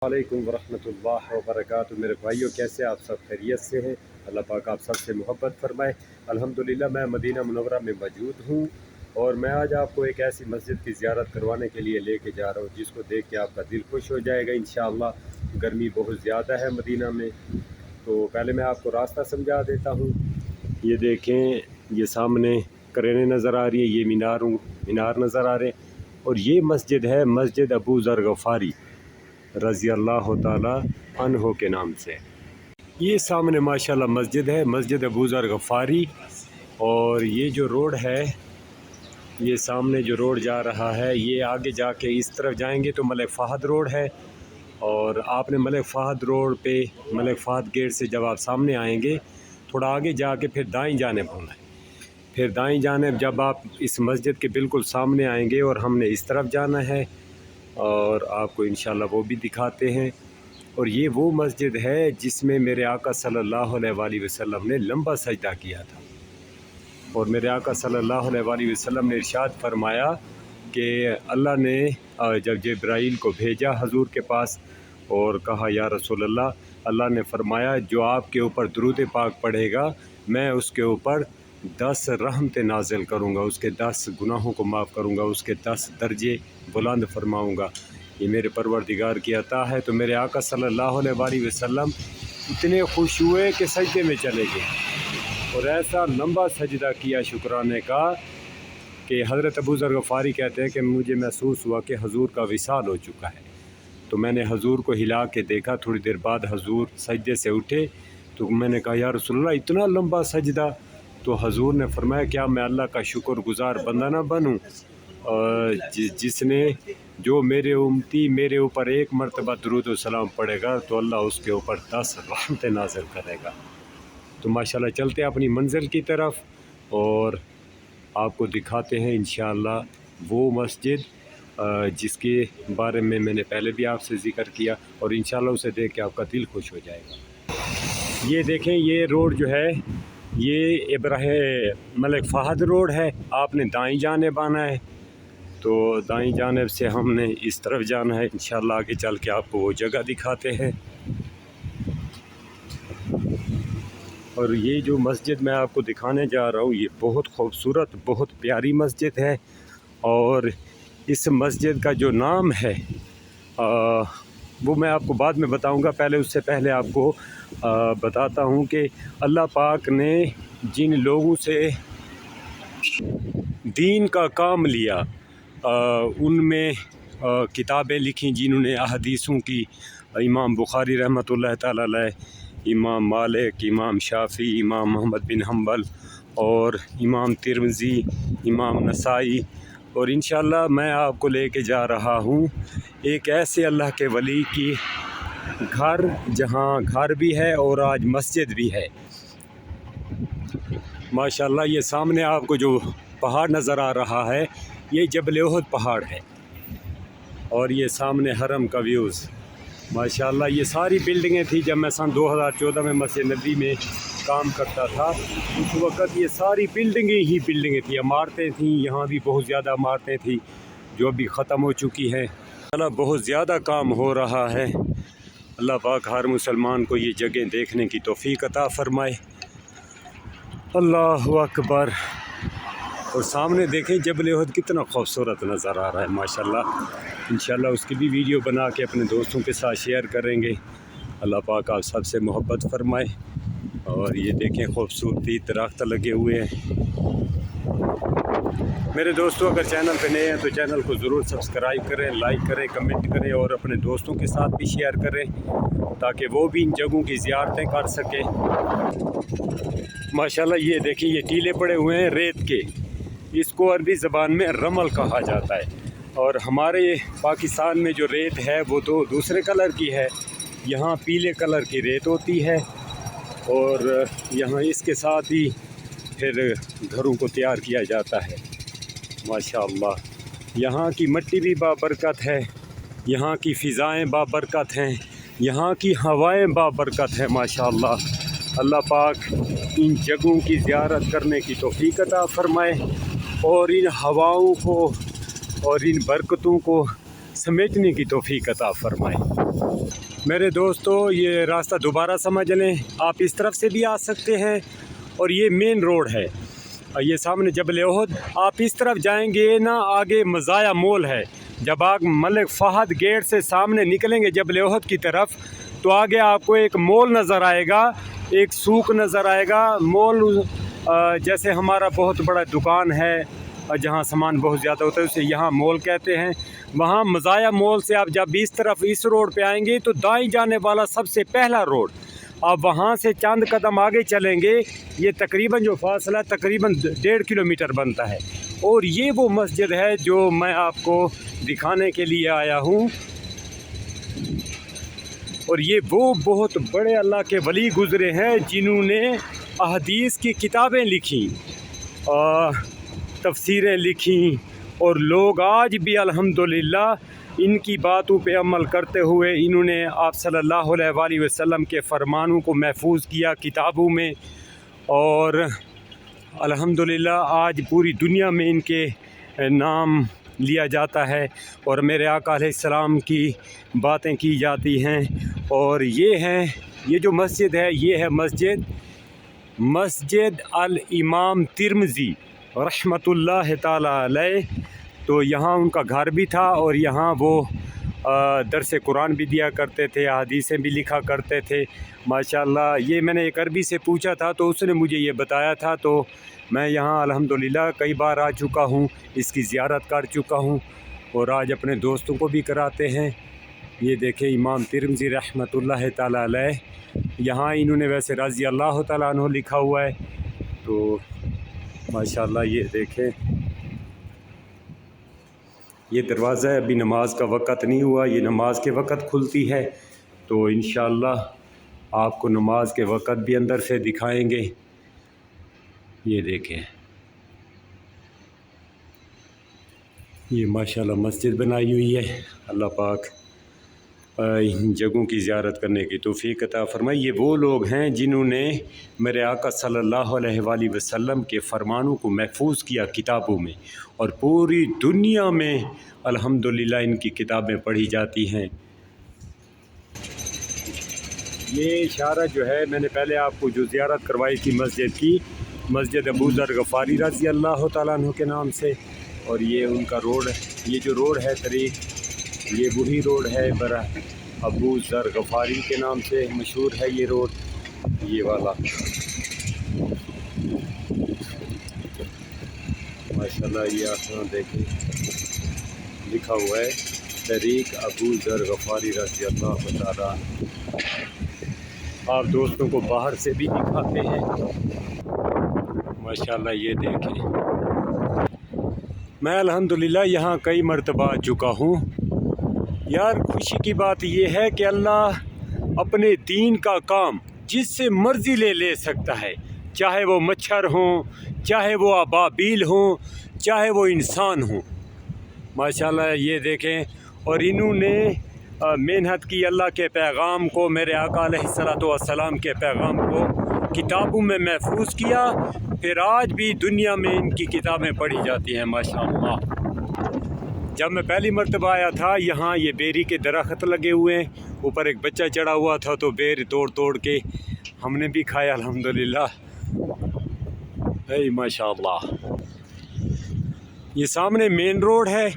वालेकुम वरहमतुल्लाहि वबरकातुहू। मेरे भाइयों, कैसे आप सब खैरियत से हैं? अल्लाह पाक आप सब से मोहब्बत फरमाए। अल्हम्दुलिल्लाह मैं मदीना मुनव्वरा में मौजूद हूँ और मैं आज आपको एक ऐसी मस्जिद की ज़ियारत करवाने के लिए लेके जा रहा हूँ जिसको देख के आपका दिल खुश हो जाएगा इंशाअल्लाह। गर्मी बहुत ज़्यादा है मदीना में, तो पहले मैं आपको रास्ता समझा देता हूँ। ये देखें, ये सामने करेने नज़र आ रही है, ये मीनार नज़र आ रहे हैं और ये मस्जिद है मस्जिद अबू ज़र गफ़ारी रज़ी अल्लाह ताला अन्हो के नाम से। ये सामने माशाल्लाह मस्जिद है, मस्जिद अबू ज़र गफ़ारी। और ये जो रोड है, ये सामने जो रोड जा रहा है, ये आगे जाके इस तरफ जाएंगे तो मलिक फ़हद रोड है और आपने मलिक फ़हद रोड पे मलिक फ़हद गेट से जब आप सामने आएंगे थोड़ा आगे जाके फिर दाईं जानिब होना है। फिर दाईं जानिब जब आप इस मस्जिद के बिल्कुल सामने आएंगे और हमने इस तरफ जाना है और आपको इंशाल्लाह वो भी दिखाते हैं। और ये वो मस्जिद है जिसमें मेरे आका सल्लल्लाहु अलैहि वसल्लम ने लंबा सजदा किया था और मेरे आका सल्लल्लाहु अलैहि वसल्लम ने इरशाद फरमाया कि अल्लाह ने जब जिब्राइल को भेजा हजूर के पास और कहा या रसूल अल्लाह, अल्लाह ने फरमाया जो आपके ऊपर दुरूद पाक पढ़ेगा मैं उसके ऊपर 10 रहमतें नाज़िल करूँगा, उसके 10 गुनाहों को माफ़ करूँगा, उसके 10 दर्जे बुलंद फरमाऊँगा। ये मेरे परवरदिगार की अता है। तो मेरे आका सल्लल्लाहु अलैहि वसल्लम इतने खुश हुए कि सजदे में चले गए और ऐसा लंबा सजदा किया शुक्राने का कि हज़रत अबू ज़र गफ़ारी कहते हैं कि मुझे महसूस हुआ कि हजूर का विसाल हो चुका है। तो मैंने हजूर को हिला के देखा, थोड़ी देर बाद हजूर सजदे से उठे तो मैंने कहा या रसूलल्लाह इतना लंबा सजदा? तो हजूर ने फरमाया क्या मैं अल्लाह का शुक्रगुजार बंदा ना बनूं जिसने जो मेरे उम्मती मेरे ऊपर एक मरतबा दुरूद व सलाम पढ़ेगा तो अल्लाह उसके ऊपर 10 रहमतें नाज़िल करेगा। तो माशाल्लाह चलते हैं अपनी मंजिल की तरफ और आपको दिखाते हैं इंशाअल्लाह वो मस्जिद जिसके बारे में मैंने पहले भी आपसे ज़िक्र किया और इंशाअल्लाह उसे देख के आपका दिल खुश हो जाएगा। ये देखें, ये रोड जो है ये मलिक फ़हद रोड है। आपने दाईं जानिब आना है तो दाईं जानिब से हमने इस तरफ जाना है। इंशाअल्लाह आगे चल के आपको वो जगह दिखाते हैं। और ये जो मस्जिद मैं आपको दिखाने जा रहा हूँ ये बहुत खूबसूरत बहुत प्यारी मस्जिद है और इस मस्जिद का जो नाम है वो मैं आपको बाद में बताऊंगा। पहले उससे पहले आपको बताता हूँ कि अल्लाह पाक ने जिन लोगों से दीन का काम लिया उनमें किताबें लिखी जिन्होंने अहदीसों की, इमाम बुखारी रहमतुल्लाह ताला अलैह, इमाम मालिक, इमाम शाफ़ी, इमाम मोहम्मद बिन हम्बल और इमाम तिरमिज़ी, इमाम नसाई। और इंशाअल्लाह मैं आपको लेके जा रहा हूँ एक ऐसे अल्लाह के वली की घर जहाँ घर भी है और आज मस्जिद भी है। माशाअल्लाह ये सामने आपको जो पहाड़ नज़र आ रहा है ये जबल उहद पहाड़ है और ये सामने हरम का व्यूज़। माशाअल्लाह ये सारी बिल्डिंगें थी जब मैं सन 2014 में मस्जिद नबी में काम करता था। उस वक़्त ये सारी बिल्डिंगें थी, इमारतें थीं। यहाँ भी बहुत ज़्यादा इमारतें थी जो अभी ख़त्म हो चुकी हैं। अल्लाह बहुत ज़्यादा काम हो रहा है। अल्लाह पाक हर मुसलमान को ये जगह देखने की तौफीक अता फ़रमाए। अल्लाहु अकबर। और सामने देखें जबल उहद कितना खूबसूरत नज़र आ रहा है माशाअल्लाह। इंशाअल्लाह उसकी भी वीडियो बना के अपने दोस्तों के साथ शेयर करेंगे। अल्लाह पाक आप सबसे मोहब्बत फरमाए। और ये देखें खूबसूरती दरख्त लगे हुए हैं। मेरे दोस्तों अगर चैनल पे नए हैं तो चैनल को ज़रूर सब्सक्राइब करें, लाइक करें, कमेंट करें और अपने दोस्तों के साथ भी शेयर करें ताकि वो भी इन जगहों की ज़ियारतें कर सकें। माशाल्लाह ये देखिए ये टीले पड़े हुए हैं रेत के, इसको अरबी ज़बान में रमल कहा जाता है। और हमारे पाकिस्तान में जो रेत है वो तो दूसरे कलर की है, यहाँ पीले कलर की रेत होती है और यहाँ इसके साथ ही फिर घरों को तैयार किया जाता है। माशाअल्लाह यहाँ की मिट्टी भी बाबरकत है, यहाँ की फ़िज़ाएँ बाबरकत हैं, यहाँ की हवाएँ बाबरकत हैं माशाअल्लाह। अल्लाह पाक इन जगहों की ज़ियारत करने की तौफ़ीक अता फ़रमाए और इन हवाओं को और इन बरकतों को समेटने की तौफ़ीक अता फ़रमाए। میرے دوستو یہ راستہ دوبارہ سمجھ لیں، آپ اس طرف سے بھی آ سکتے ہیں اور یہ مین روڈ ہے، یہ سامنے جبل احد، آپ اس طرف جائیں گے نا آگے مزایا مول ہے، جب آپ ملک فہد گیٹ سے سامنے نکلیں گے جبل احد کی طرف تو آگے آپ کو ایک مول نظر آئے گا، ایک سوق نظر آئے گا، مول جیسے ہمارا بہت بڑا دکان ہے جہاں سامان بہت زیادہ ہوتا ہے اسے یہاں مول کہتے ہیں، وہاں مزایا مول سے آپ جب اس طرف اس روڈ پہ آئیں گے تو دائیں جانے والا سب سے پہلا روڈ، آپ وہاں سے چند قدم آگے چلیں گے، یہ تقریباً جو فاصلہ تقریباً 1.5 کلومیٹر بنتا ہے، اور یہ وہ مسجد ہے جو میں آپ کو دکھانے کے لیے آیا ہوں، اور یہ وہ بہت بڑے اللہ کے ولی گزرے ہیں جنہوں نے احادیث کی کتابیں لکھیں، تفسیریں لکھیں، اور لوگ آج بھی الحمدللہ ان کی باتوں پہ عمل کرتے ہوئے انہوں نے آپ صلی اللہ علیہ وآلہ وسلم کے فرمانوں کو محفوظ کیا کتابوں میں، اور الحمدللہ آج پوری دنیا میں ان کے نام لیا جاتا ہے اور میرے آقا علیہ السلام کی باتیں کی جاتی ہیں، اور یہ جو مسجد ہے یہ ہے مسجد الامام ترمذی رحمۃ اللہ تعالی علیہ، تو یہاں ان کا گھر بھی تھا اور یہاں وہ درس قرآن بھی دیا کرتے تھے، احادیثیں بھی لکھا کرتے تھے ماشاءاللہ۔ یہ میں نے ایک عربی سے پوچھا تھا تو اس نے مجھے یہ بتایا تھا، تو میں یہاں الحمدللہ کئی بار آ چکا ہوں، اس کی زیارت کر چکا ہوں اور آج اپنے دوستوں کو بھی کراتے ہیں۔ یہ دیکھیں امام ترمذی رحمۃ اللہ تعالی علیہ، یہاں انہوں نے ویسے رضی اللہ تعالیٰ عنہ لکھا ہوا ہے، تو ماشاءاللہ یہ دیکھیں یہ دروازہ ہے، ابھی نماز کا وقت نہیں ہوا، یہ نماز کے وقت کھلتی ہے، تو انشاءاللہ آپ کو نماز کے وقت بھی اندر سے دکھائیں گے۔ یہ دیکھیں یہ ماشاءاللہ مسجد بنائی ہوئی ہے، اللہ پاک ان جگہوں کی زیارت کرنے کی توفیق عطا فرمائے۔ یہ وہ لوگ ہیں جنہوں نے میرے آقا صلی اللہ علیہ وآلہ وسلم کے فرمانوں کو محفوظ کیا کتابوں میں، اور پوری دنیا میں الحمدللہ ان کی کتابیں پڑھی جاتی ہیں۔ یہ اشارہ جو ہے میں نے پہلے آپ کو جو زیارت کروائی تھی مسجد کی، مسجد ابو ذر غفاری رضی اللہ تعالیٰ عنہ کے نام سے، اور یہ ان کا روڈ، یہ جو روڈ ہے طریق، یہ وہی روڈ ہے برا ابو ذر غفاری کے نام سے مشہور ہے یہ روڈ، یہ والا ماشاءاللہ۔ یہ آپ دیکھیں لکھا ہوا ہے طریق ابو ذر غفاری رضی اللہ تعالیٰ عنہ، آپ دوستوں کو باہر سے بھی دکھاتے ہیں ماشاءاللہ۔ یہ دیکھیں میں الحمدللہ یہاں کئی مرتبہ آ چکا ہوں یار، خوشی کی بات یہ ہے کہ اللہ اپنے دین کا کام جس سے مرضی لے سکتا ہے، چاہے وہ مچھر ہوں، چاہے وہ ابابیل ہوں، چاہے وہ انسان ہوں ماشاءاللہ۔ یہ دیکھیں، اور انہوں نے محنت کی اللہ کے پیغام کو، میرے آقا علیہ السلام کے پیغام کو کتابوں میں محفوظ کیا، پھر آج بھی دنیا میں ان کی کتابیں پڑھی جاتی ہیں ماشاءاللہ۔ جب میں پہلی مرتبہ آیا تھا یہاں یہ بیری کے درخت لگے ہوئے ہیں، اوپر ایک بچہ چڑھا ہوا تھا تو بیر توڑ کے ہم نے بھی کھایا الحمدللہ، ماشاءاللہ۔ یہ سامنے مین روڈ ہے،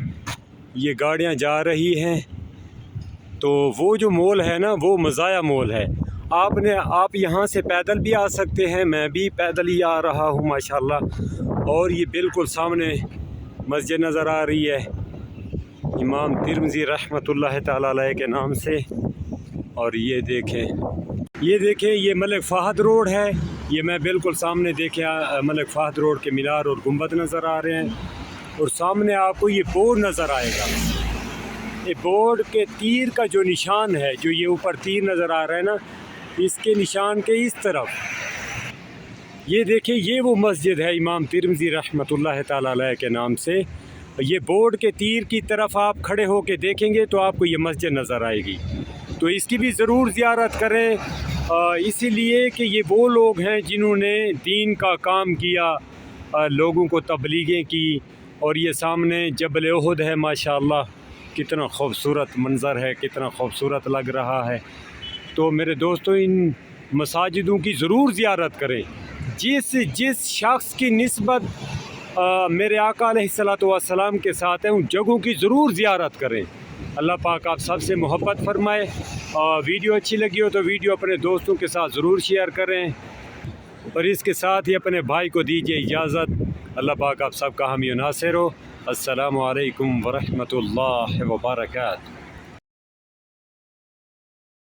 یہ گاڑیاں جا رہی ہیں، تو وہ جو مول ہے نا وہ مزایا مول ہے، آپ یہاں سے پیدل بھی آ سکتے ہیں، میں بھی پیدل ہی آ رہا ہوں ماشاءاللہ، اور یہ بالکل سامنے مسجد نظر آ رہی ہے امام ترمذی رحمۃ اللہ تعالی علیہ کے نام سے، اور یہ دیکھیں یہ ملک فہد روڈ ہے، یہ میں بالکل سامنے دیکھیں ملک فہد روڈ کے مینار اور گنبد نظر آ رہے ہیں، اور سامنے آپ کو یہ بورڈ نظر آئے گا، یہ بورڈ کے تیر کا جو نشان ہے، جو یہ اوپر تیر نظر آ رہا ہے نا، اس کے نشان کے اس طرف یہ دیکھیں یہ وہ مسجد ہے امام ترمذی رحمۃ اللہ تعالی علیہ کے نام سے، یہ بورڈ کے تیر کی طرف آپ کھڑے ہو کے دیکھیں گے تو آپ کو یہ مسجد نظر آئے گی، تو اس کی بھی ضرور زیارت کریں، اسی لیے کہ یہ وہ لوگ ہیں جنہوں نے دین کا کام کیا، لوگوں کو تبلیغیں کی، اور یہ سامنے جبل احد ہے ماشاءاللہ، کتنا خوبصورت منظر ہے، کتنا خوبصورت لگ رہا ہے۔ تو میرے دوستوں ان مساجدوں کی ضرور زیارت کریں۔ جس شخص کی نسبت میرے آقا علیہ الصلوۃ والسلام کے ساتھ ہے، ان جگہوں کی ضرور زیارت کریں۔ اللہ پاک آپ سب سے محبت فرمائے۔ ویڈیو اچھی لگی ہو تو ویڈیو اپنے دوستوں کے ساتھ ضرور شیئر کریں، اور اس کے ساتھ ہی اپنے بھائی کو دیجیے اجازت۔ اللہ پاک آپ سب کا حامی و ناصر ہو۔ السلام علیکم ورحمۃ اللہ وبرکاتہ۔